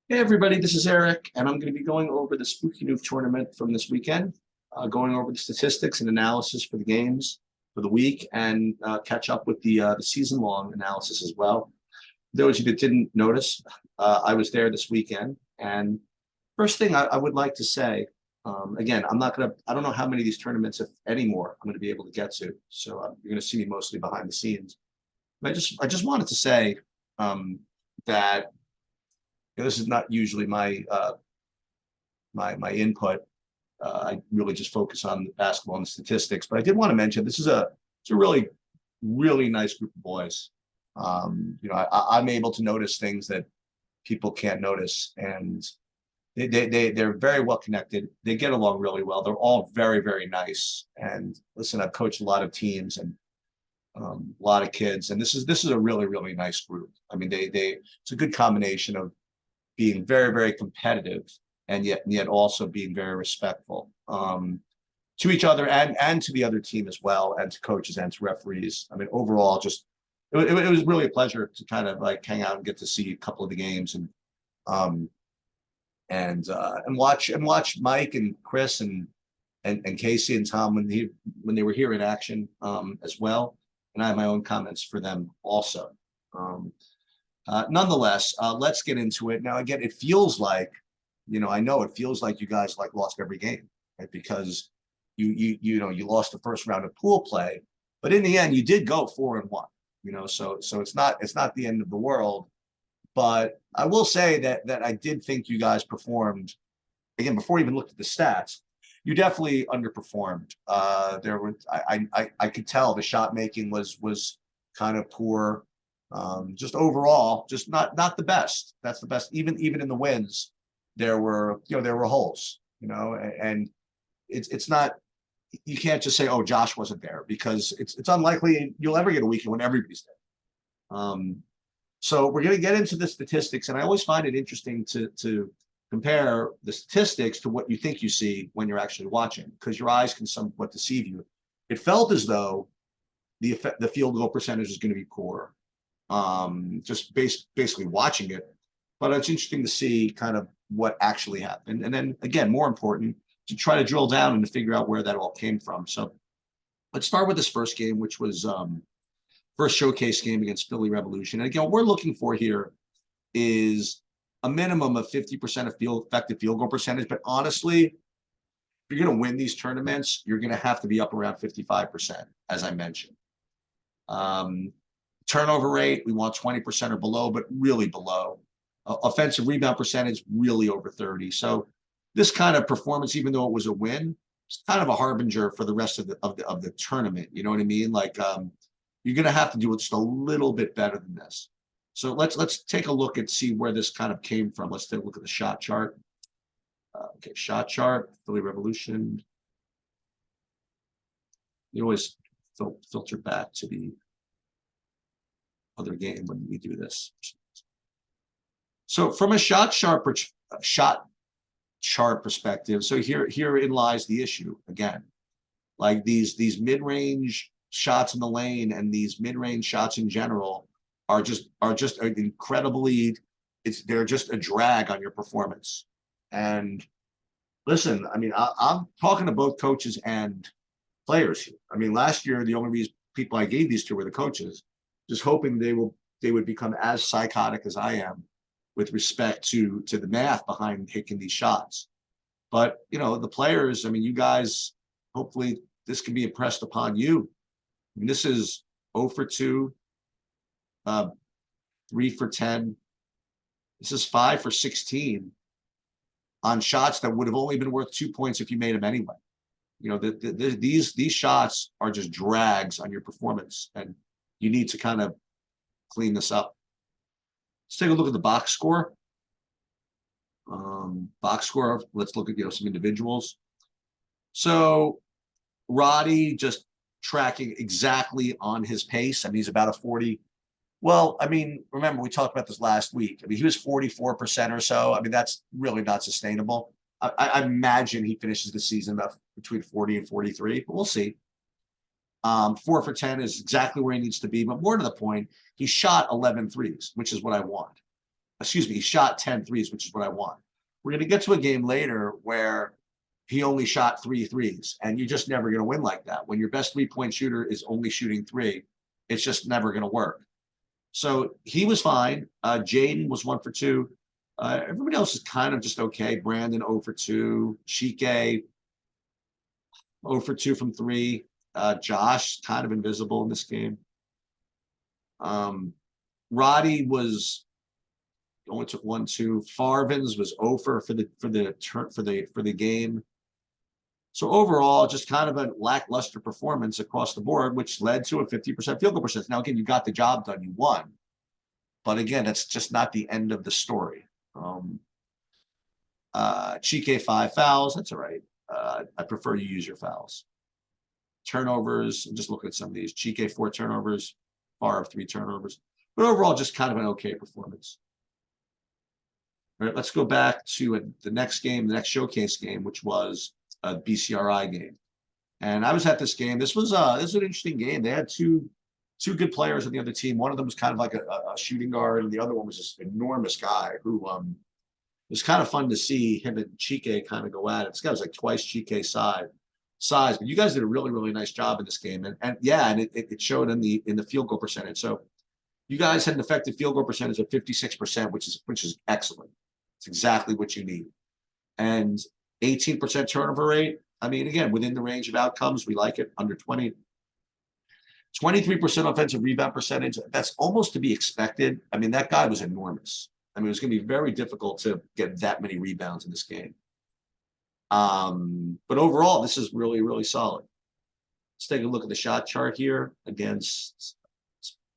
Hey everybody, this is Eric, and I'm going to be going over the Spooky Noob tournament from this weekend, going over the statistics and analysis for the games for the week, and catch up with the season-long analysis as well. Those of you that didn't notice, I was there this weekend, and first thing I would like to say, again, I don't know how many of these tournaments, if any more, I'm going to be able to get to, so you're going to see me mostly behind the scenes. But I just wanted to say that this is not usually my input. I really just focus on the basketball and the statistics, but I did want to mention it's a really nice group of boys. I'm able to notice things that people can't notice, and they're very well connected. They get along really well. They're all very nice. And listen, I've coached a lot of teams and a lot of kids, and this is a really nice group. I mean, they it's a good combination of being very competitive and yet also being very respectful to each other and to the other team as well, and to coaches and to referees. I mean, overall, just it was really a pleasure to kind of like hang out and get to see a couple of the games um and watch Mike and Chris and Casey and Tom when they were here in action as well. And I have my own comments for them also. Nonetheless, let's get into it. Now, again, it feels like, I know it feels like you guys like lost every game, right? Because you lost the first round of pool play, but in the end, you did go 4-1. So it's not the end of the world. But I will say that I did think you guys performed, again, before you even looked at the stats. You definitely underperformed. There were I could tell the shot making was kind of poor. Just overall, just not the best. That's the best. Even in the wins, there were holes. And it's not, you can't just say, oh, Josh wasn't there, because it's unlikely you'll ever get a weekend when everybody's there. So we're going to get into the statistics, and I always find it interesting to compare the statistics to what you think you see when you're actually watching, because your eyes can somewhat deceive you. It felt as though the field goal percentage is going to be poor, just basically watching it. But it's interesting to see kind of what actually happened. And then again, more important, to try to drill down and to figure out where that all came from. So let's start with this first game, which was first showcase game against Philly Revolution. And again, what we're looking for here is a minimum of 50% of effective field goal percentage. But honestly, if you're going to win these tournaments, you're going to have to be up around 55%, as I mentioned. Turnover rate, we want 20% or below, but really below. Offensive rebound percentage, really over 30. So this kind of performance, even though it was a win, it's kind of a harbinger for the rest of the tournament. You know what I mean? Like you're going to have to do it just a little bit better than this. So let's take a look and see where this kind of came from. Let's take a look at the shot chart. Okay, shot chart, Philly Revolution. You always filter back to the other game when we do this. So from a shot chart perspective, so herein lies the issue again. Like these mid-range shots in the lane and these mid-range shots in general are just incredibly, they're just a drag on your performance. And listen, I mean, I'm talking to both coaches and players here. I mean, last year the only reason people I gave these to were the coaches, just hoping they would become as psychotic as I am with respect to the math behind taking these shots. But the players, I mean, you guys, hopefully this can be impressed upon you. I mean, this is 0 for 2, 3 for 10. This is 5 for 16 on shots that would have only been worth 2 points if you made them anyway. These shots are just drags on your performance, and you need to kind of clean this up. Let's take a look at the box score. Let's look at some individuals. So Roddy just tracking exactly on his pace. I mean, he's about a 40. Well, I mean, remember we talked about this last week. I mean, he was 44% or so. I mean, that's really not sustainable. I imagine he finishes the season about between 40 and 43, but we'll see. 4 for 10 is exactly where he needs to be. But more to the point, he shot 11 threes, which is what I want. excuse me, he shot 10 threes, which is what I want. We're going to get to a game later where he only shot 3 threes, and you're just never going to win like that. When your best 3-point shooter is only shooting 3, it's just never going to work. So he was fine. Jaden was 1 for 2. Everybody else is kind of just okay. Brandon 0 for 2. Chike 0 for 2 from 3. Josh kind of invisible in this game. Roddy was only took 1-2. Farvins was 0 for the game. So overall, just kind of a lackluster performance across the board, which led to a 50% field goal percentage. Now, again, you got the job done, you won. But again, that's just not the end of the story. Chike 5 fouls, that's all right. I prefer you use your fouls. Turnovers, I'm just looking at some of these. Chike 4 turnovers, Favre 3 turnovers. But overall, just kind of an okay performance. All right, let's go back to the next game, the next showcase game, which was a BCRI game. And I was at this game. This was an interesting game. They had two good players on the other team. One of them was kind of like a shooting guard, and the other one was this enormous guy who it was kind of fun to see him and Chike kind of go at it. This guy was like twice Chike's size, but you guys did a really, really nice job in this game. And it showed in the field goal percentage. So you guys had an effective field goal percentage of 56%, which is excellent. It's exactly what you need. And 18% turnover rate. I mean, again, within the range of outcomes, we like it, under 20. 23% offensive rebound percentage. That's almost to be expected. I mean, that guy was enormous. I mean, it was going to be very difficult to get that many rebounds in this game. But overall, this is really, really solid. Let's take a look at the shot chart here against,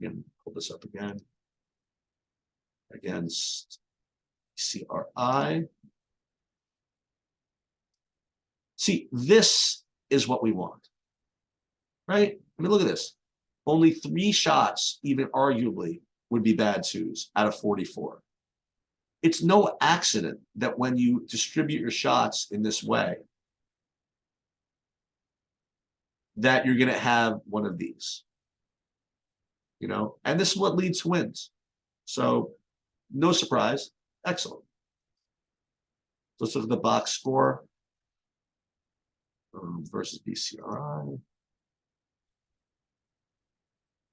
pull this up again, against CRI. See, this is what we want, right? I mean, look at this. Only 3 shots, even arguably, would be bad twos out of 44. It's no accident that when you distribute your shots in this way, that you're going to have one of these, and this is what leads to wins. So no surprise. Excellent. Let's look at the box score versus BCRI.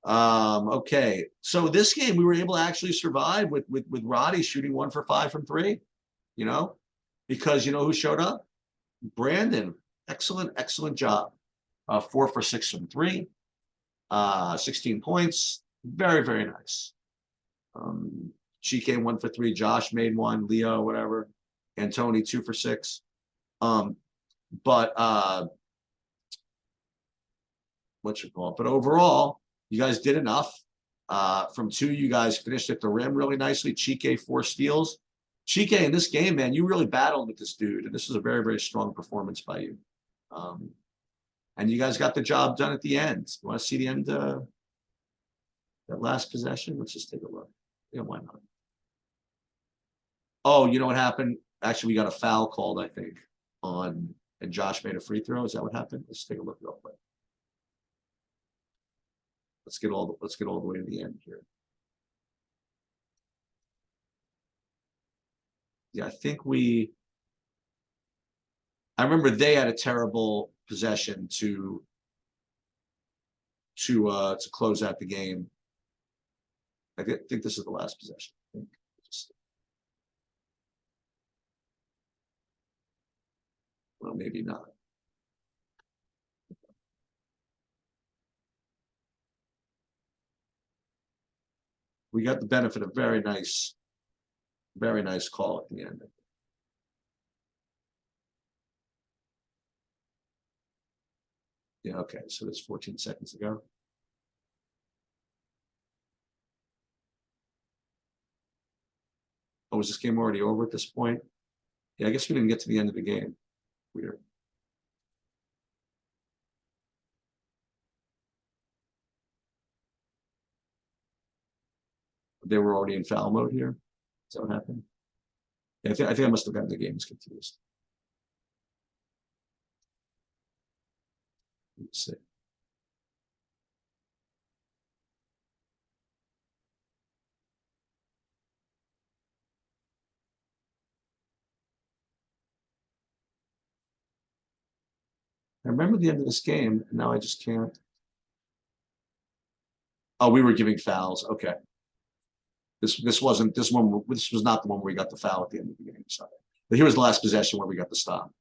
Okay, so this game we were able to actually survive with Roddy shooting 1 for 5 from 3, because who showed up? Brandon. Excellent job. 4 for 6 from 3, 16 points. Very, very nice. Chike 1 for 3, Josh made 1, Leo, whatever, and Tony 2 for 6. But overall, you guys did enough. From 2, you guys finished at the rim really nicely. Chike 4 steals. Chike in this game, man, you really battled with this dude, and this was a very, very strong performance by you. And you guys got the job done at the end. You want to see the end, that last possession? Let's just take a look. Yeah, why not? Oh, you know what happened? Actually, we got a foul called, I think, and Josh made a free throw. Is that what happened? Let's take a look real quick. Let's get all the way to the end here. Yeah, I remember they had a terrible possession to close out the game. I think this is the last possession. Well, maybe not. We got the benefit of very nice call at the end. Yeah, okay, so that's 14 seconds ago. Oh, was this game already over at this point? Yeah, I guess we didn't get to the end of the game. Weird. They were already in foul mode here. Is that what happened? Yeah, I think I must have gotten the games confused. Let's see. I remember the end of this game, and now I just can't. Oh, we were giving fouls. Okay. This wasn't this one. This was not the one where we got the foul at the end of the game. Sorry. But here was the last possession where we got the stop.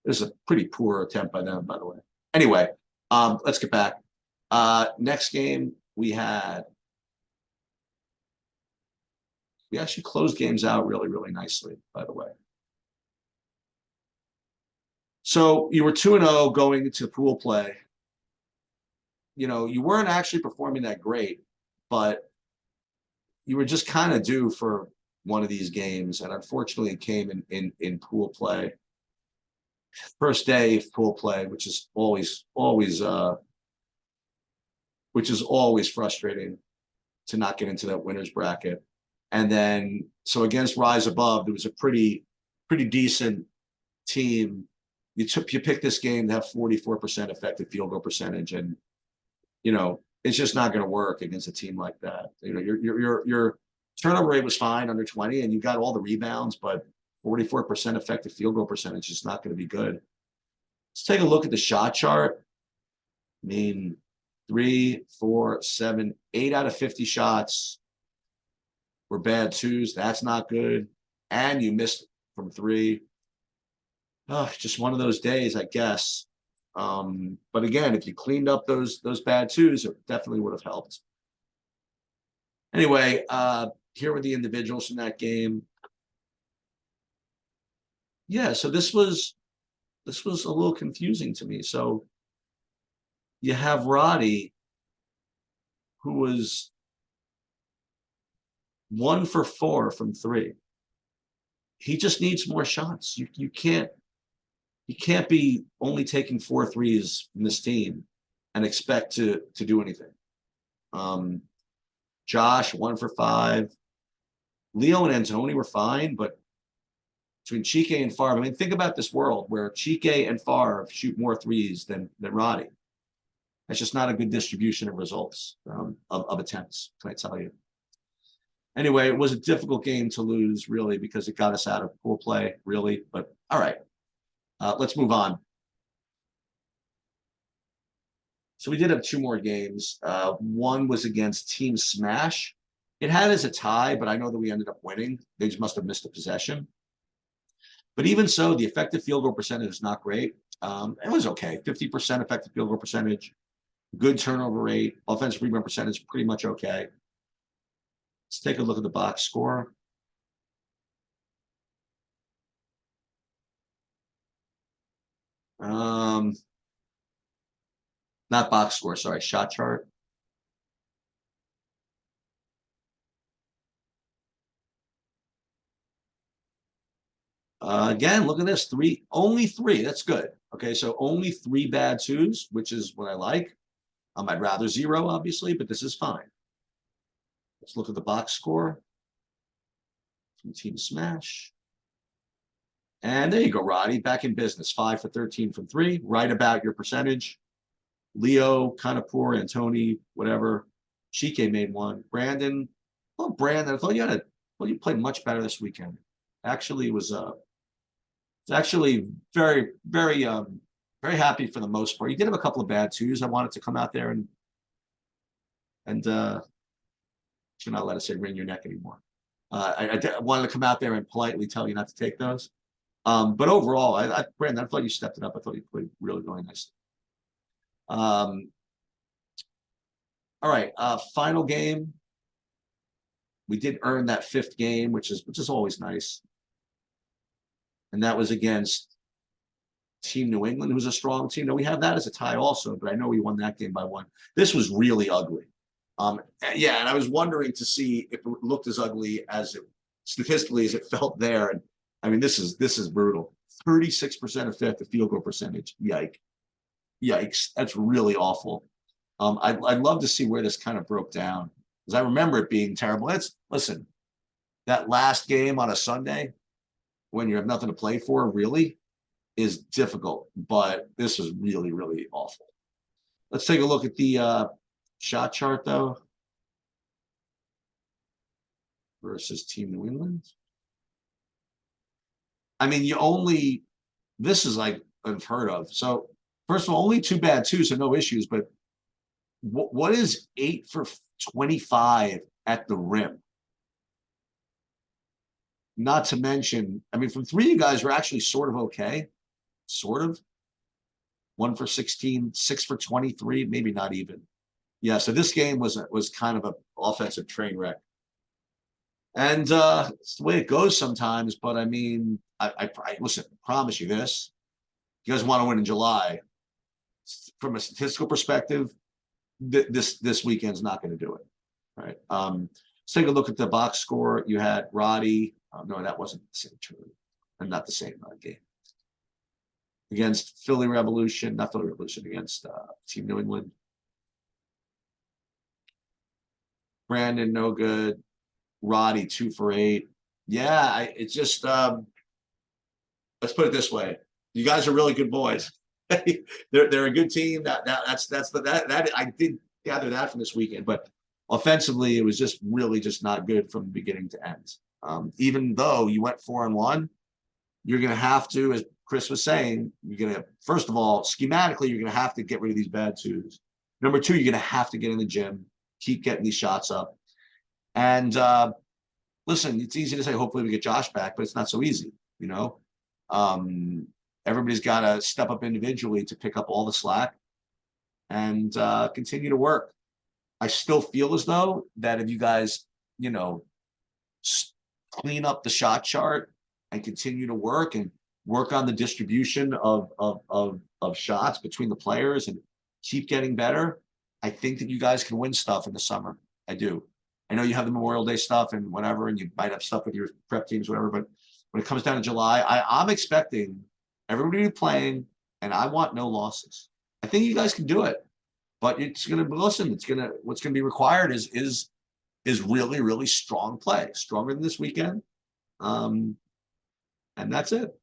It was a pretty poor attempt by them, by the way. Anyway, let's get back. Next game we actually closed games out really, really nicely, by the way. So you were 2-0 going into pool play. You know, you weren't actually performing that great, but you were just kind of due for one of these games, and unfortunately, it came in pool play. First day of pool play, which is always frustrating to not get into that winner's bracket. And then so against Rise Above, there was a pretty decent team. You picked this game to have 44% effective field goal percentage, and you know it's just not going to work against a team like that. You know, your turnover rate was fine under 20, and you got all the rebounds, but 44% effective field goal percentage is not going to be good. Let's take a look at the shot chart. I mean, 3, 4, 7, 8 out of 50 shots were bad twos. That's not good. And you missed from 3. Oh, just one of those days, I guess. But again, if you cleaned up those bad twos, it definitely would have helped. Anyway, here were the individuals in that game. Yeah, so this was a little confusing to me. So you have Roddy, who was 1 for 4 from 3. He just needs more shots. You can't be only taking 4 threes from this team and expect to do anything. Josh 1 for 5. Leo and Antoni were fine, but between Chike and Favre, I mean, think about this world where Chike and Favre shoot more threes than Roddy. That's just not a good distribution of results of attempts, can I tell you? Anyway, it was a difficult game to lose, really, because it got us out of pool play, really. But all right, let's move on. So we did have 2 more games. One was against Team Smash. It had as a tie, but I know that we ended up winning. They just must have missed a possession. But even so, the effective field goal percentage is not great. It was okay. 50% effective field goal percentage, good turnover rate, offensive rebound percentage, pretty much okay. Let's take a look at the box score. Not box score, sorry, shot chart. Again, look at this. Only 3. That's good. Okay, so only 3 bad twos, which is what I like. I'd rather 0, obviously, but this is fine. Let's look at the box score from Team Smash. And there you go, Roddy, back in business. 5 for 13 from 3, right about your percentage. Leo, kind of poor. Antoni, whatever. Chike made 1. Brandon, oh, Brandon, I thought you played much better this weekend. Actually, it was actually very, very, very happy for the most part. You did have a couple of bad twos. I wanted to come out there and should not let us say wring your neck anymore. I wanted to come out there and politely tell you not to take those. But overall, Brandon, I thought you stepped it up. I thought you played really, really nicely. All right, final game. We did earn that 5th game, which is always nice. And that was against Team New England, who's a strong team. Now we have that as a tie also, but I know we won that game by 1. This was really ugly. Yeah, and I was wondering to see if it looked as ugly as it statistically as it felt there. And I mean, this is brutal. 36% effective field goal percentage. Yikes! That's really awful. I'd love to see where this kind of broke down, because I remember it being terrible. Listen, that last game on a Sunday when you have nothing to play for really is difficult, but this is really, really awful. Let's take a look at the shot chart, though, versus Team New England. I mean, this is like unheard of. So First of all, only 2 bad twos, so no issues. But what is 8 for 25 at the rim? Not to mention, I mean, from 3, you guys were actually sort of okay. Sort of. 1 for 16, 6 for 23, maybe not even. Yeah, so this game was kind of an offensive train wreck. And it's the way it goes sometimes, but I mean, I listen, I promise you this. You guys want to win in July. From a statistical perspective, this weekend's not going to do it. All right. Let's take a look at the box score. You had Roddy. No, that wasn't the same tournament. And not the same game. Against Philly Revolution, not Philly Revolution, against Team New England. Brandon, no good. Roddy, 2 for 8. Yeah, it's just let's put it this way. You guys are really good boys. they're a good team. That's that I did gather that from this weekend, but offensively, it was just really just not good from beginning to end. Even though you went 4-1, you're going to have to, as Chris was saying, you're going to, first of all, schematically, you're going to have to get rid of these bad twos. Number 2, you're going to have to get in the gym, keep getting these shots up. And listen, it's easy to say, hopefully we get Josh back, but it's not so easy, you know? Everybody's got to step up individually to pick up all the slack and continue to work. I still feel as though that if you guys, you know, clean up the shot chart and continue to work on the distribution of shots between the players and keep getting better, I think that you guys can win stuff in the summer. I do. I know you have the Memorial Day stuff and whatever, and you might have stuff with your prep teams, whatever, but when it comes down to July, I'm expecting everybody to be playing, and I want no losses. I think you guys can do it, but it's going to, listen, what's going to be required is really, really strong play, stronger than this weekend. And that's it.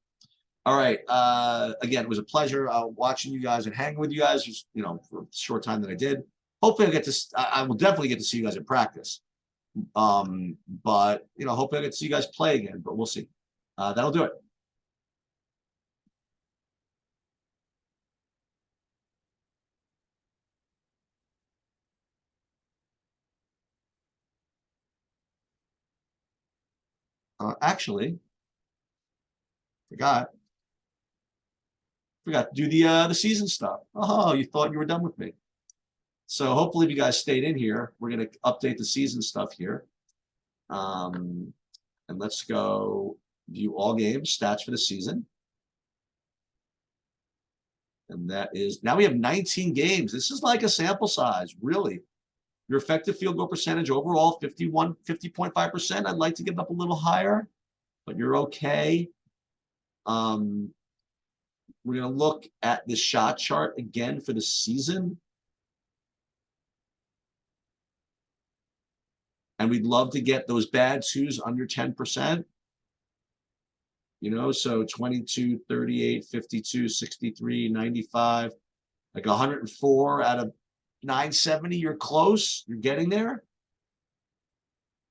All right. Again, it was a pleasure watching you guys and hanging with you guys, just, you know, for the short time that I did. Hopefully I will definitely get to see you guys in practice. But, you know, hopefully I get to see you guys play again, but we'll see. That'll do it. Actually, forgot to do the season stuff. Oh, you thought you were done with me. So hopefully if you guys stayed in here, we're going to update the season stuff here. And let's go view all games, stats for the season. And that is, now we have 19 games. This is like a sample size, really. Your effective field goal percentage overall, 50.5%. I'd like to get it up a little higher, but you're okay. We're going to look at the shot chart again for the season. And we'd love to get those bad twos under 10%. You know, so 22, 38, 52, 63, 95, like 104 out of 970. You're close. You're getting there.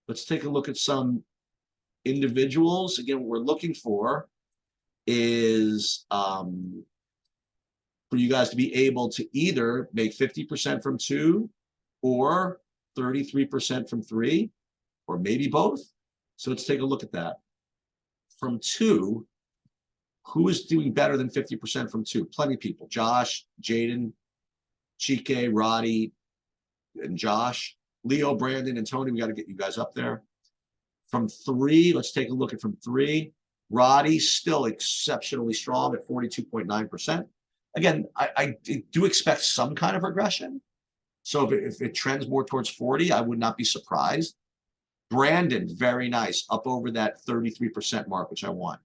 Let's take a look at some individuals. Again, what we're looking for is for you guys to be able to either make 50% from 2 or 33% from 3, or maybe both. So let's take a look at that. From 2, who is doing better than 50% from 2? Plenty of people. Josh, Jaden, Chike, Roddy, and Josh. Leo, Brandon, and Tony, we got to get you guys up there. From 3, let's take a look at from 3. Roddy, still exceptionally strong at 42.9%. Again, I do expect some kind of regression. So if it trends more towards 40, I would not be surprised. Brandon, very nice, up over that 33% mark, which I want.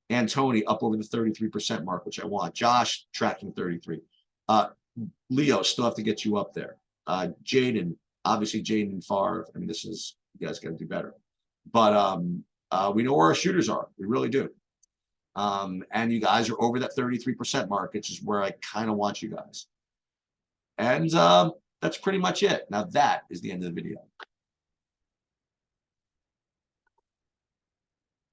And Tony, up over the 33% mark, which I want. Josh, tracking 33. Leo, still have to get you up there. Jaden, obviously Jaden and Favre. I mean, this is, you guys got to do better. But we know where our shooters are. We really do. And you guys are over that 33% mark, which is where I kind of want you guys. And that's pretty much it. Now that is the end of the video.